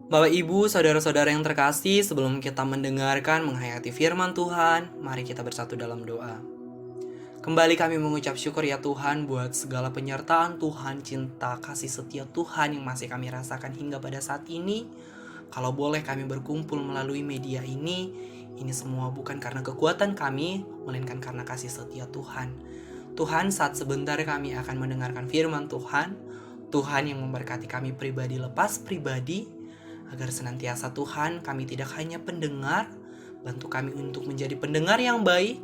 Bapak Ibu, saudara-saudara yang terkasih, sebelum kita mendengarkan menghayati firman Tuhan, mari kita bersatu dalam doa. Kembali kami mengucap syukur ya Tuhan buat segala penyertaan Tuhan, cinta, kasih setia Tuhan yang masih kami rasakan hingga pada saat ini. Kalau boleh kami berkumpul melalui media ini semua bukan karena kekuatan kami, melainkan karena kasih setia Tuhan. Tuhan, saat sebentar kami akan mendengarkan firman Tuhan, Tuhan yang memberkati kami pribadi lepas pribadi, agar senantiasa Tuhan kami tidak hanya pendengar, bantu kami untuk menjadi pendengar yang baik,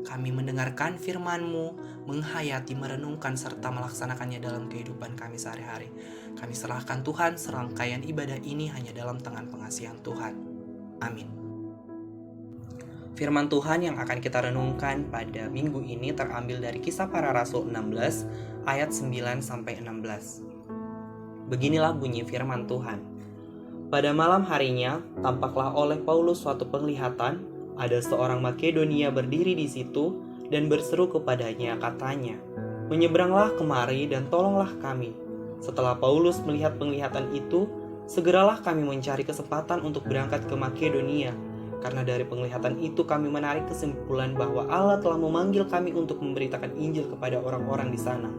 kami mendengarkan firman-Mu, menghayati, merenungkan, serta melaksanakannya dalam kehidupan kami sehari-hari. Kami serahkan Tuhan serangkaian ibadah ini hanya dalam tangan pengasihan Tuhan. Amin. Firman Tuhan yang akan kita renungkan pada minggu ini terambil dari Kisah Para Rasul 16 ayat 9-16. Beginilah bunyi firman Tuhan. Pada malam harinya, tampaklah oleh Paulus suatu penglihatan, ada seorang Makedonia berdiri di situ dan berseru kepadanya, katanya, "Menyeberanglah kemari dan tolonglah kami." Setelah Paulus melihat penglihatan itu, segeralah kami mencari kesempatan untuk berangkat ke Makedonia, karena dari penglihatan itu kami menarik kesimpulan bahwa Allah telah memanggil kami untuk memberitakan Injil kepada orang-orang di sana.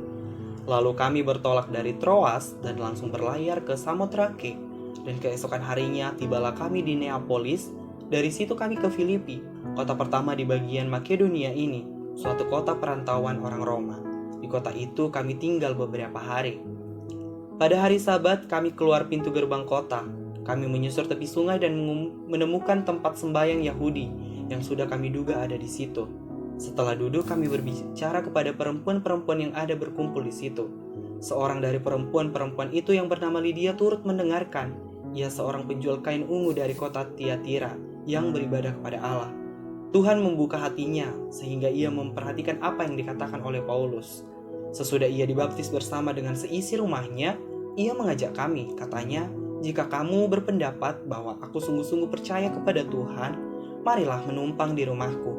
Lalu kami bertolak dari Troas dan langsung berlayar ke Samotrake. Dan keesokan harinya tibalah kami di Neapolis. Dari situ kami ke Filipi, kota pertama di bagian Makedonia ini, suatu kota perantauan orang Roma. Di kota itu kami tinggal beberapa hari. Pada hari Sabat kami keluar pintu gerbang kota. Kami menyusur tepi sungai dan menemukan tempat sembahyang Yahudi yang sudah kami duga ada di situ. Setelah duduk kami berbicara kepada perempuan-perempuan yang ada berkumpul di situ. Seorang dari perempuan-perempuan itu yang bernama Lydia turut mendengarkan. Ia seorang penjual kain ungu dari kota Tiatira yang beribadah kepada Allah. Tuhan membuka hatinya sehingga ia memperhatikan apa yang dikatakan oleh Paulus. Sesudah ia dibaptis bersama dengan seisi rumahnya, ia mengajak kami, katanya, "Jika kamu berpendapat bahwa aku sungguh-sungguh percaya kepada Tuhan, marilah menumpang di rumahku."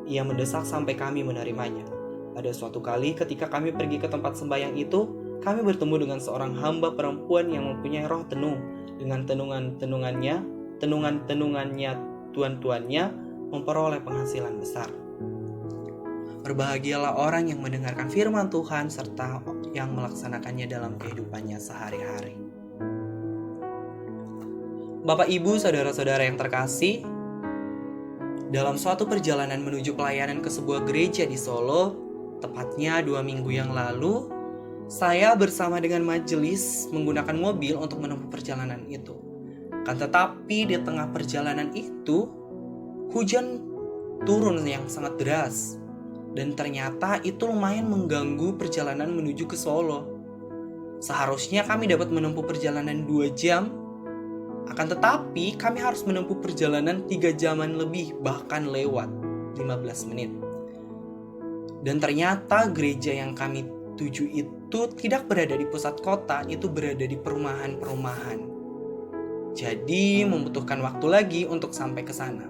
Ia mendesak sampai kami menerimanya. Pada suatu kali ketika kami pergi ke tempat sembahyang itu, kami bertemu dengan seorang hamba perempuan yang mempunyai roh tenung. Dengan tenungan-tenungannya, tuan-tuannya memperoleh penghasilan besar. Berbahagialah orang yang mendengarkan firman Tuhan serta yang melaksanakannya dalam kehidupannya sehari-hari. Bapak, Ibu, saudara-saudara yang terkasih, dalam suatu perjalanan menuju pelayanan ke sebuah gereja di Solo, tepatnya 2 minggu yang lalu, saya bersama dengan majelis menggunakan mobil untuk menempuh perjalanan itu. Kan tetapi di tengah perjalanan itu, hujan turun yang sangat deras. Dan ternyata itu lumayan mengganggu perjalanan menuju ke Solo. Seharusnya kami dapat menempuh perjalanan 2 jam. Akan tetapi kami harus menempuh perjalanan 3 jaman lebih, bahkan lewat 15 menit. Dan ternyata gereja yang kami tuju itu tidak berada di pusat kota, itu berada di perumahan-perumahan. Jadi membutuhkan waktu lagi untuk sampai ke sana.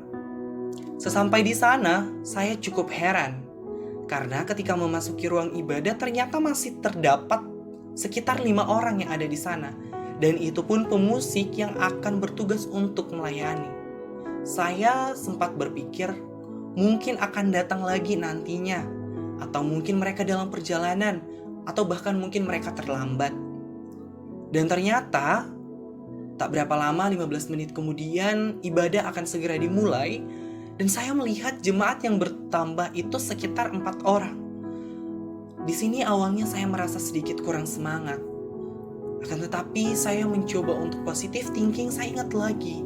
Sesampai di sana, saya cukup heran. Karena ketika memasuki ruang ibadah ternyata masih terdapat sekitar 5 orang yang ada di sana. Dan itu pun pemusik yang akan bertugas untuk melayani. Saya sempat berpikir mungkin akan datang lagi nantinya. Atau mungkin mereka dalam perjalanan, atau bahkan mungkin mereka terlambat. Dan ternyata tak berapa lama, 15 menit kemudian ibadah akan segera dimulai. Dan saya melihat jemaat yang bertambah itu sekitar 4 orang. Di sini awalnya saya merasa sedikit kurang semangat. Akan tetapi saya mencoba untuk positive thinking. Saya ingat lagi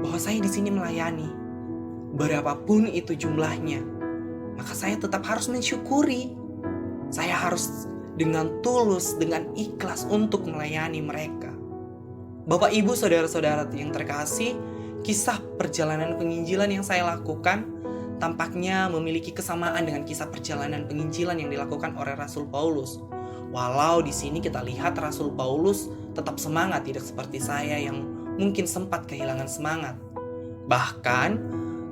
bahwa saya di sini melayani. Berapapun itu jumlahnya, maka saya tetap harus mensyukuri. Saya harus dengan tulus, dengan ikhlas untuk melayani mereka. Bapak, Ibu, saudara-saudara yang terkasih, kisah perjalanan penginjilan yang saya lakukan tampaknya memiliki kesamaan dengan kisah perjalanan penginjilan yang dilakukan oleh Rasul Paulus. Walau di sini kita lihat Rasul Paulus tetap semangat, tidak seperti saya yang mungkin sempat kehilangan semangat. Bahkan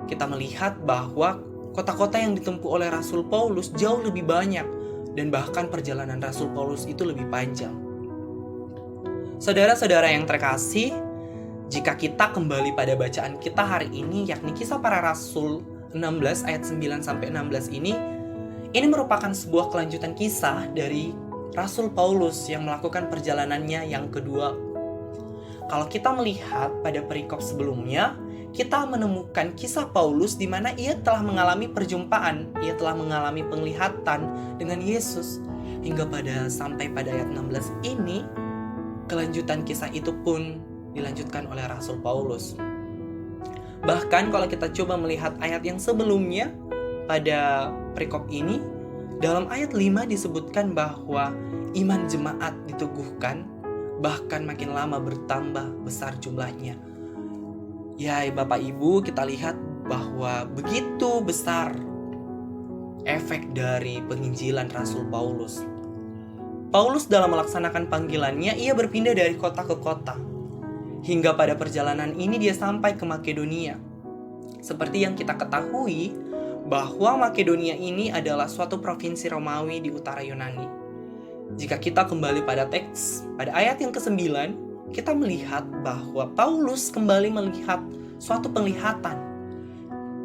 kita melihat bahwa kota-kota yang ditempuh oleh Rasul Paulus jauh lebih banyak, dan bahkan perjalanan Rasul Paulus itu lebih panjang. Saudara-saudara yang terkasih, Jika kita kembali pada bacaan kita hari ini, yakni Kisah Para Rasul 16 ayat 9-16 ini merupakan sebuah kelanjutan kisah dari Rasul Paulus yang melakukan perjalanannya yang kedua. Kalau kita melihat pada perikop sebelumnya, kita menemukan kisah Paulus di mana ia telah mengalami perjumpaan, ia telah mengalami penglihatan dengan Yesus. Hingga sampai pada ayat 16 ini, kelanjutan kisah itu pun dilanjutkan oleh Rasul Paulus. Bahkan kalau kita coba melihat ayat yang sebelumnya pada perikop ini, dalam ayat 5 disebutkan bahwa iman jemaat diteguhkan, bahkan makin lama bertambah besar jumlahnya. Ya Bapak Ibu, kita lihat bahwa begitu besar efek dari penginjilan Rasul Paulus. Paulus dalam melaksanakan panggilannya, ia berpindah dari kota ke kota. Hingga pada perjalanan ini dia sampai ke Makedonia. Seperti yang kita ketahui bahwa Makedonia ini adalah suatu provinsi Romawi di utara Yunani. Jika kita kembali pada teks, pada ayat yang ke-9, kita melihat bahwa Paulus kembali melihat suatu penglihatan.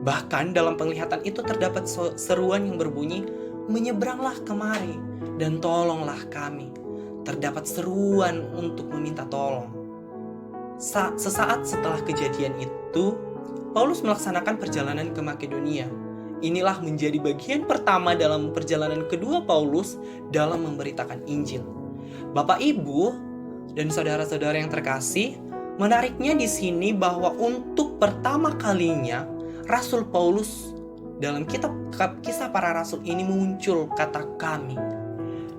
Bahkan dalam penglihatan itu terdapat seruan yang berbunyi, "Menyeberanglah kemari dan tolonglah kami." Terdapat seruan untuk meminta tolong. Sesaat setelah kejadian itu, Paulus melaksanakan perjalanan ke Makedonia. Inilah menjadi bagian pertama dalam perjalanan kedua Paulus dalam memberitakan Injil. Bapak, Ibu, dan saudara-saudara yang terkasih, menariknya di sini bahwa untuk pertama kalinya Rasul Paulus dalam kitab Kisah Para Rasul ini muncul kata "kami".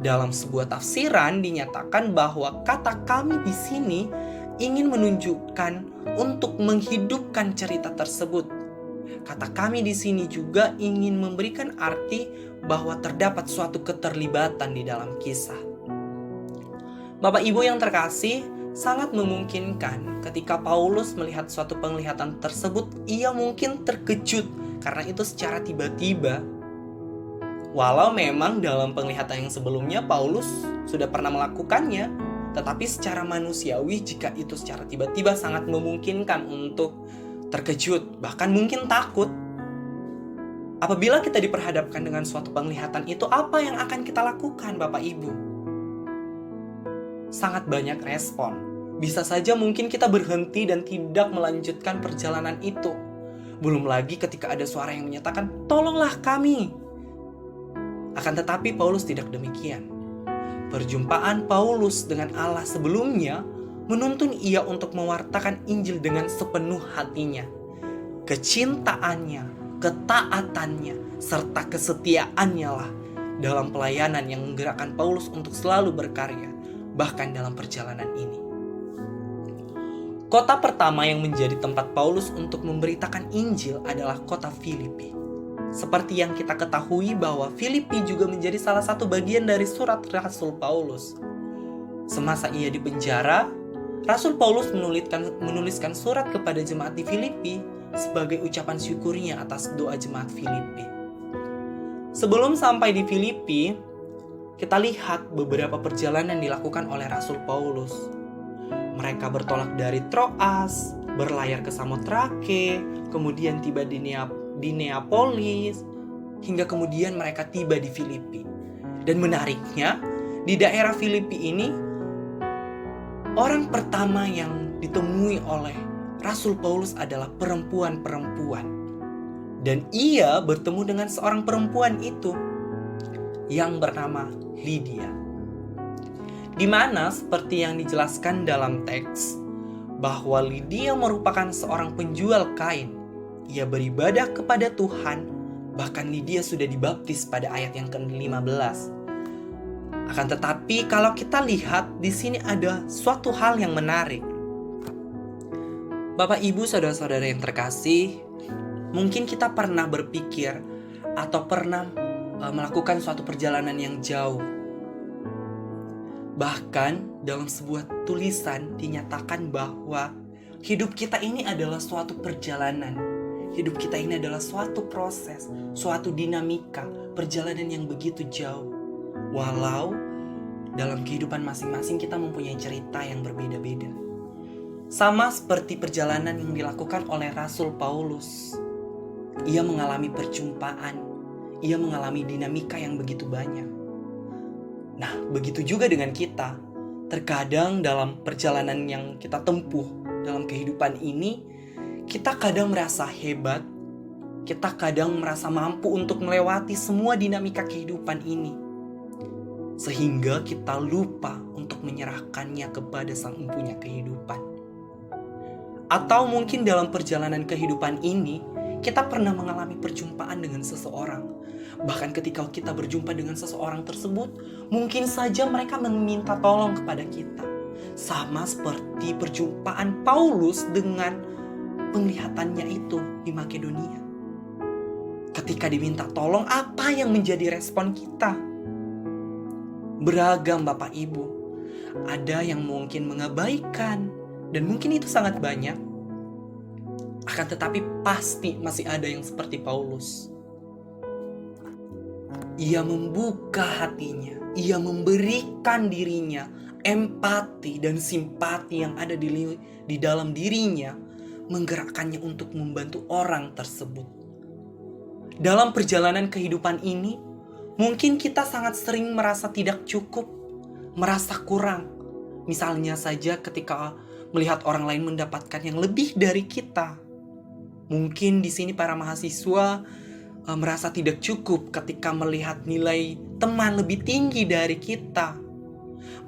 Dalam sebuah tafsiran dinyatakan bahwa kata "kami" di sini ingin menunjukkan untuk menghidupkan cerita tersebut. Kata "kami" di sini juga ingin memberikan arti bahwa terdapat suatu keterlibatan di dalam kisah. Bapak Ibu yang terkasih, sangat memungkinkan ketika Paulus melihat suatu penglihatan tersebut, ia mungkin terkejut karena itu secara tiba-tiba. Walau memang dalam penglihatan yang sebelumnya Paulus sudah pernah melakukannya, tetapi secara manusiawi jika itu secara tiba-tiba sangat memungkinkan untuk terkejut, bahkan mungkin takut. Apabila kita diperhadapkan dengan suatu penglihatan itu, apa yang akan kita lakukan Bapak Ibu? Sangat banyak respon. Bisa saja mungkin kita berhenti dan tidak melanjutkan perjalanan itu. Belum lagi ketika ada suara yang menyatakan, "Tolonglah kami." Akan tetapi Paulus tidak demikian. Perjumpaan Paulus dengan Allah sebelumnya menuntun ia untuk mewartakan Injil dengan sepenuh hatinya. Kecintaannya, ketaatannya, serta kesetiaannya lah dalam pelayanan yang menggerakkan Paulus untuk selalu berkarya, bahkan dalam perjalanan ini. Kota pertama yang menjadi tempat Paulus untuk memberitakan Injil adalah kota Filipi. Seperti yang kita ketahui bahwa Filipi juga menjadi salah satu bagian dari surat Rasul Paulus. Semasa ia di penjara, Rasul Paulus menuliskan surat kepada jemaat di Filipi sebagai ucapan syukurnya atas doa jemaat Filipi. Sebelum sampai di Filipi, kita lihat beberapa perjalanan dilakukan oleh Rasul Paulus. Mereka bertolak dari Troas, berlayar ke Samotrake, kemudian tiba di Neapolis, hingga kemudian mereka tiba di Filipi. Dan menariknya, di daerah Filipi ini, orang pertama yang ditemui oleh Rasul Paulus adalah perempuan-perempuan. Dan ia bertemu dengan seorang perempuan itu yang bernama Lydia. Di mana seperti yang dijelaskan dalam teks, bahwa Lydia merupakan seorang penjual kain. Ia beribadah kepada Tuhan, bahkan Lydia sudah dibaptis pada ayat yang ke-15. Akan tetapi kalau kita lihat di sini ada suatu hal yang menarik. Bapak, Ibu, saudara-saudara yang terkasih, mungkin kita pernah berpikir atau pernah melakukan suatu perjalanan yang jauh. Bahkan dalam sebuah tulisan dinyatakan bahwa hidup kita ini adalah suatu perjalanan. Hidup kita ini adalah suatu proses, suatu dinamika, perjalanan yang begitu jauh. Walau dalam kehidupan masing-masing kita mempunyai cerita yang berbeda-beda. Sama seperti perjalanan yang dilakukan oleh Rasul Paulus. Ia mengalami perjumpaan, ia mengalami dinamika yang begitu banyak. Nah, begitu juga dengan kita. Terkadang dalam perjalanan yang kita tempuh dalam kehidupan ini, kita kadang merasa hebat, kita kadang merasa mampu untuk melewati semua dinamika kehidupan ini. Sehingga kita lupa untuk menyerahkannya kepada Sang Empunya kehidupan. Atau mungkin dalam perjalanan kehidupan ini, kita pernah mengalami perjumpaan dengan seseorang. Bahkan ketika kita berjumpa dengan seseorang tersebut, mungkin saja mereka meminta tolong kepada kita. Sama seperti perjumpaan Paulus dengan penglihatannya itu di Makedonia. Ketika diminta tolong, apa yang menjadi respon kita? Beragam Bapak Ibu. Ada yang mungkin mengabaikan, dan mungkin itu sangat banyak. Akan tetapi pasti masih ada yang seperti Paulus. Ia membuka hatinya, ia memberikan dirinya, empati dan simpati yang ada di dalam dirinya, menggerakkannya untuk membantu orang tersebut. Dalam perjalanan kehidupan ini, mungkin kita sangat sering merasa tidak cukup, merasa kurang. Misalnya saja ketika melihat orang lain mendapatkan yang lebih dari kita. Mungkin di sini para mahasiswa merasa tidak cukup ketika melihat nilai teman lebih tinggi dari kita.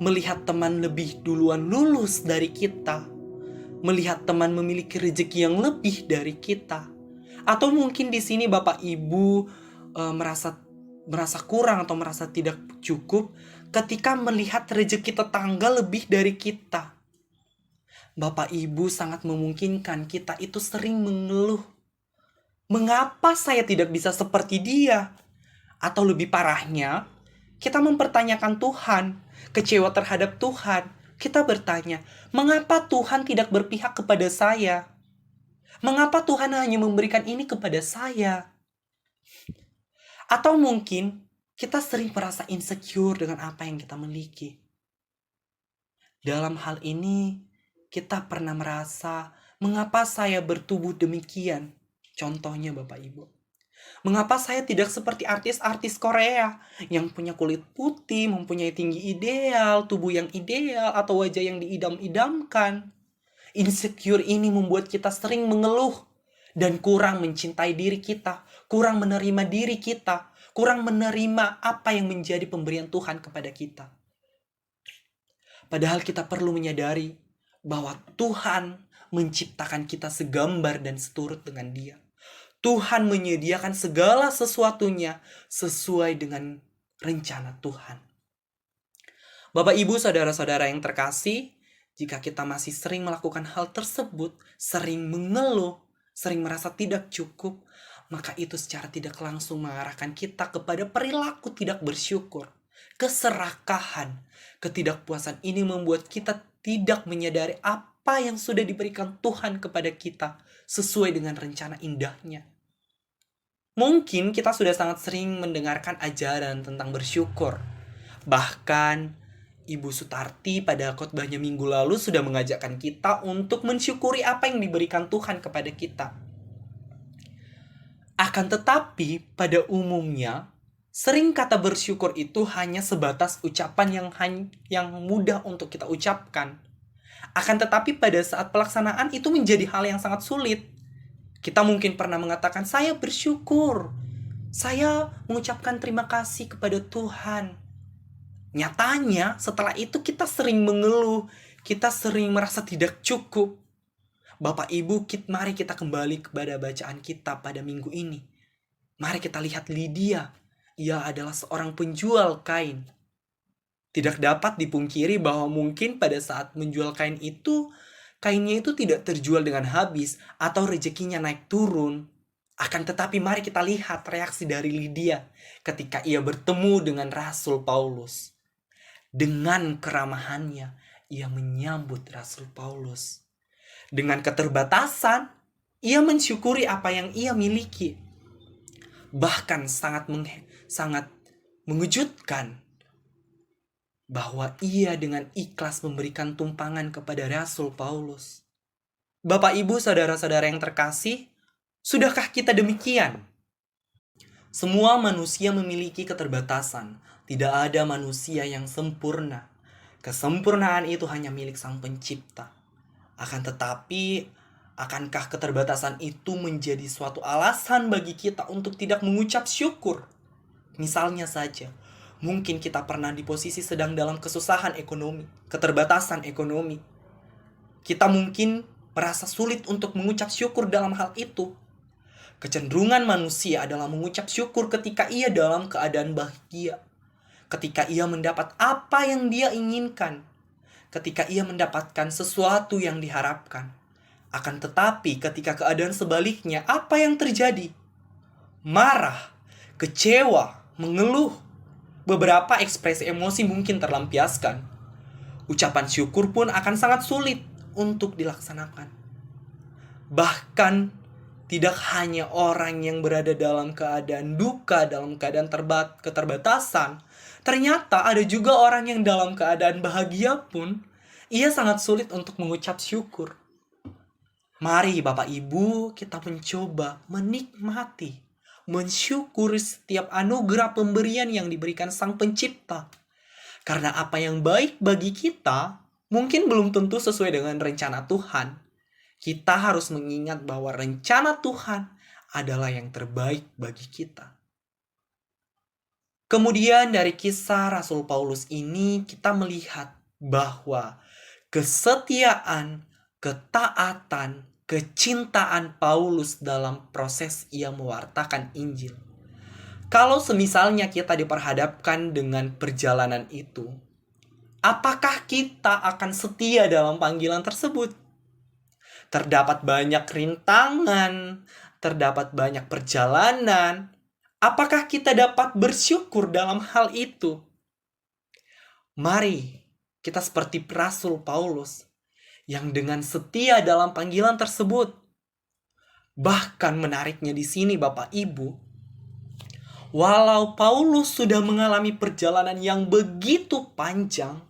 Melihat teman lebih duluan lulus dari kita. Melihat teman memiliki rezeki yang lebih dari kita. Atau mungkin di sini Bapak Ibu merasa kurang atau merasa tidak cukup ketika melihat rezeki tetangga lebih dari kita. Bapak Ibu sangat memungkinkan kita itu sering mengeluh. Mengapa saya tidak bisa seperti dia? Atau lebih parahnya, kita mempertanyakan Tuhan, kecewa terhadap Tuhan. Kita bertanya, mengapa Tuhan tidak berpihak kepada saya? Mengapa Tuhan hanya memberikan ini kepada saya? Atau mungkin kita sering merasa insecure dengan apa yang kita miliki. Dalam hal ini, kita pernah merasa, mengapa saya bertubuh demikian? Contohnya Bapak Ibu. Mengapa saya tidak seperti artis-artis Korea yang punya kulit putih, mempunyai tinggi ideal, tubuh yang ideal, atau wajah yang diidam-idamkan? Insecure ini membuat kita sering mengeluh dan kurang mencintai diri kita, kurang menerima diri kita, kurang menerima apa yang menjadi pemberian Tuhan kepada kita. Padahal kita perlu menyadari bahwa Tuhan menciptakan kita segambar dan seturut dengan Dia. Tuhan menyediakan segala sesuatunya sesuai dengan rencana Tuhan. Bapak, Ibu, saudara-saudara yang terkasih, jika kita masih sering melakukan hal tersebut, sering mengeluh, sering merasa tidak cukup, maka itu secara tidak langsung mengarahkan kita kepada perilaku tidak bersyukur, keserakahan. Ketidakpuasan ini membuat kita tidak menyadari apa yang sudah diberikan Tuhan kepada kita sesuai dengan rencana indahnya. Mungkin kita sudah sangat sering mendengarkan ajaran tentang bersyukur. Bahkan Ibu Sutarti pada khotbahnya minggu lalu sudah mengajakkan kita untuk mensyukuri apa yang diberikan Tuhan kepada kita. Akan tetapi pada umumnya, sering kata bersyukur itu hanya sebatas ucapan yang mudah untuk kita ucapkan. Akan tetapi pada saat pelaksanaan itu menjadi hal yang sangat sulit. Kita mungkin pernah mengatakan, saya bersyukur, saya mengucapkan terima kasih kepada Tuhan. Nyatanya setelah itu kita sering mengeluh, kita sering merasa tidak cukup. Bapak Ibu, mari kita kembali kepada bacaan kita pada minggu ini. Mari kita lihat Lydia. Ia adalah seorang penjual kain. Tidak dapat dipungkiri bahwa mungkin pada saat menjual kain itu, kainnya itu tidak terjual dengan habis atau rezekinya naik turun. Akan tetapi mari kita lihat reaksi dari Lydia ketika ia bertemu dengan Rasul Paulus. Dengan keramahannya, ia menyambut Rasul Paulus. Dengan keterbatasan, ia mensyukuri apa yang ia miliki. Bahkan sangat mengejutkan bahwa ia dengan ikhlas memberikan tumpangan kepada Rasul Paulus. Bapak, Ibu, saudara-saudara yang terkasih, sudahkah kita demikian? Semua manusia memiliki keterbatasan. Tidak ada manusia yang sempurna. Kesempurnaan itu hanya milik Sang Pencipta. Akan tetapi, akankah keterbatasan itu menjadi suatu alasan bagi kita untuk tidak mengucap syukur? Misalnya saja, mungkin kita pernah di posisi sedang dalam kesusahan ekonomi, keterbatasan ekonomi. Kita mungkin merasa sulit untuk mengucap syukur dalam hal itu. Kecenderungan manusia adalah mengucap syukur ketika ia dalam keadaan bahagia, ketika ia mendapat apa yang dia inginkan, ketika ia mendapatkan sesuatu yang diharapkan. Akan tetapi ketika keadaan sebaliknya, apa yang terjadi? Marah, kecewa, mengeluh. Beberapa ekspresi emosi mungkin terlampiaskan. Ucapan syukur pun akan sangat sulit untuk dilaksanakan. Bahkan tidak hanya orang yang berada dalam keadaan duka, dalam keadaan keterbatasan. Ternyata ada juga orang yang dalam keadaan bahagia pun, ia sangat sulit untuk mengucap syukur. Mari Bapak Ibu kita mencoba menikmati, mensyukuri setiap anugerah pemberian yang diberikan Sang Pencipta. Karena apa yang baik bagi kita, mungkin belum tentu sesuai dengan rencana Tuhan. Kita harus mengingat bahwa rencana Tuhan adalah yang terbaik bagi kita. Kemudian dari kisah Rasul Paulus ini kita melihat bahwa kesetiaan, ketaatan, kecintaan Paulus dalam proses ia mewartakan Injil. Kalau semisalnya kita diperhadapkan dengan perjalanan itu, apakah kita akan setia dalam panggilan tersebut? Terdapat banyak rintangan, terdapat banyak perjalanan. Apakah kita dapat bersyukur dalam hal itu? Mari kita seperti Rasul Paulus yang dengan setia dalam panggilan tersebut. Bahkan menariknya di sini Bapak Ibu, walau Paulus sudah mengalami perjalanan yang begitu panjang,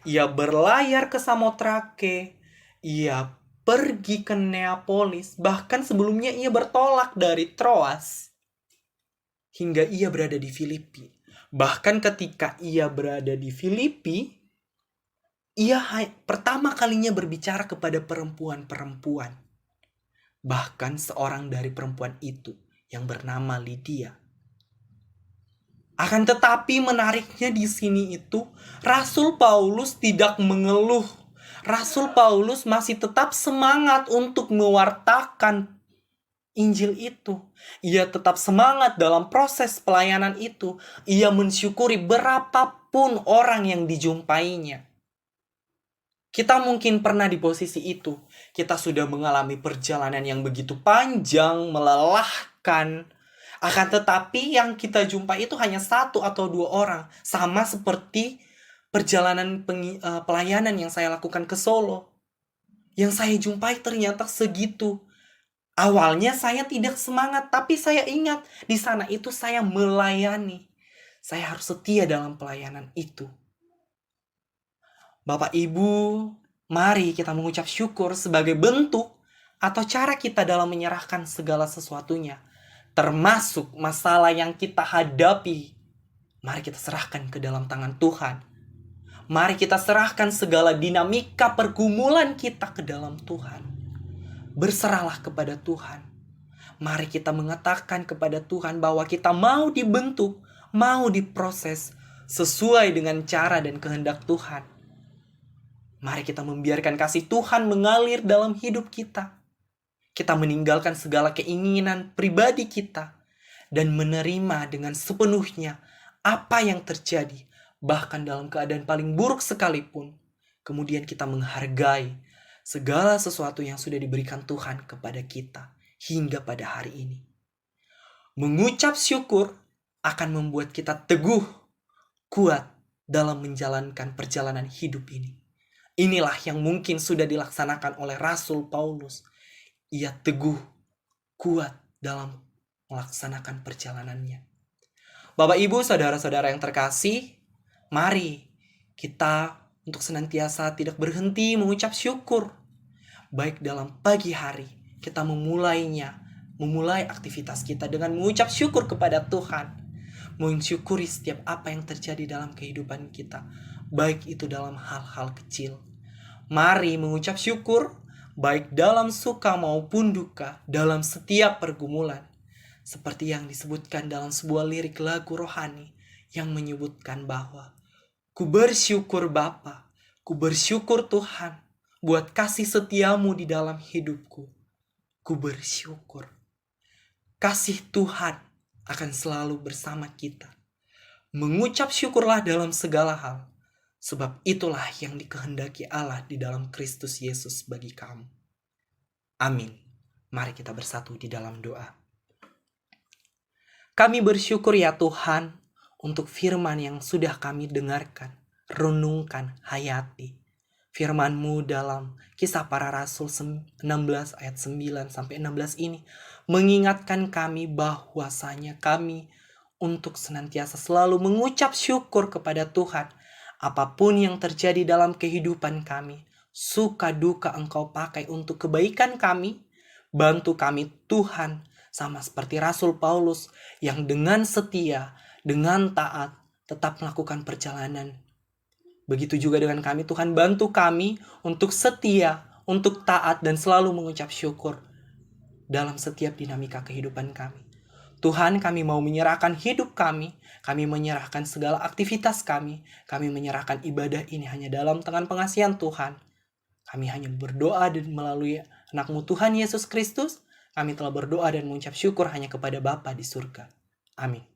ia berlayar ke Samotrake, ia pergi ke Neapolis, bahkan sebelumnya ia bertolak dari Troas hingga ia berada di Filipi. Bahkan ketika ia berada di Filipi, ia pertama kalinya berbicara kepada perempuan-perempuan. Bahkan seorang dari perempuan itu yang bernama Lydia. Akan tetapi menariknya di sini itu, Rasul Paulus tidak mengeluh. Rasul Paulus masih tetap semangat untuk mewartakan Injil itu. Ia tetap semangat dalam proses pelayanan itu. Ia mensyukuri berapapun orang yang dijumpainya. Kita mungkin pernah di posisi itu. Kita sudah mengalami perjalanan yang begitu panjang, melelahkan. Akan tetapi yang kita jumpai itu hanya satu atau dua orang. Sama seperti perjalanan pelayanan yang saya lakukan ke Solo. Yang saya jumpai ternyata segitu. Awalnya saya tidak semangat, tapi saya ingat di sana itu saya melayani. Saya harus setia dalam pelayanan itu. Bapak Ibu, mari kita mengucap syukur sebagai bentuk atau cara kita dalam menyerahkan segala sesuatunya. Termasuk masalah yang kita hadapi. Mari kita serahkan ke dalam tangan Tuhan. Mari kita serahkan segala dinamika pergumulan kita ke dalam Tuhan. Berserahlah kepada Tuhan. Mari kita mengatakan kepada Tuhan bahwa kita mau dibentuk, mau diproses sesuai dengan cara dan kehendak Tuhan. Mari kita membiarkan kasih Tuhan mengalir dalam hidup kita. Kita meninggalkan segala keinginan pribadi kita dan menerima dengan sepenuhnya apa yang terjadi. Bahkan dalam keadaan paling buruk sekalipun, kemudian kita menghargai segala sesuatu yang sudah diberikan Tuhan kepada kita hingga pada hari ini. Mengucap syukur akan membuat kita teguh, kuat dalam menjalankan perjalanan hidup ini. Inilah yang mungkin sudah dilaksanakan oleh Rasul Paulus. Ia teguh, kuat dalam melaksanakan perjalanannya. Bapak, Ibu, saudara-saudara yang terkasih, mari kita untuk senantiasa tidak berhenti mengucap syukur. baik dalam pagi hari kita memulai aktivitas kita dengan mengucap syukur kepada Tuhan, mensyukuri setiap apa yang terjadi dalam kehidupan kita, baik itu dalam hal-hal kecil. Mari mengucap syukur baik dalam suka maupun duka, dalam setiap pergumulan, seperti yang disebutkan dalam sebuah lirik lagu rohani yang menyebutkan bahwa ku bersyukur Bapa, ku bersyukur Tuhan buat kasih setiamu di dalam hidupku. Ku bersyukur. Kasih Tuhan akan selalu bersama kita. Mengucap syukurlah dalam segala hal, sebab itulah yang dikehendaki Allah di dalam Kristus Yesus bagi kamu. Amin. Mari kita bersatu di dalam doa. Kami bersyukur ya Tuhan untuk firman yang sudah kami dengarkan, renungkan, hayati. Firman-Mu dalam Kisah Para Rasul 16 ayat 9 sampai 16 ini mengingatkan kami bahwasanya kami untuk senantiasa selalu mengucap syukur kepada Tuhan. Apapun yang terjadi dalam kehidupan kami, suka duka Engkau pakai untuk kebaikan kami. Bantu kami Tuhan, sama seperti Rasul Paulus yang dengan setia, dengan taat tetap melakukan perjalanan. Begitu juga dengan kami, Tuhan bantu kami untuk setia, untuk taat dan selalu mengucap syukur dalam setiap dinamika kehidupan kami. Tuhan, kami mau menyerahkan hidup kami menyerahkan segala aktivitas kami menyerahkan ibadah ini hanya dalam tangan pengasihan Tuhan. Kami hanya berdoa dan melalui anak-Mu Tuhan Yesus Kristus, kami telah berdoa dan mengucap syukur hanya kepada Bapa di surga. Amin.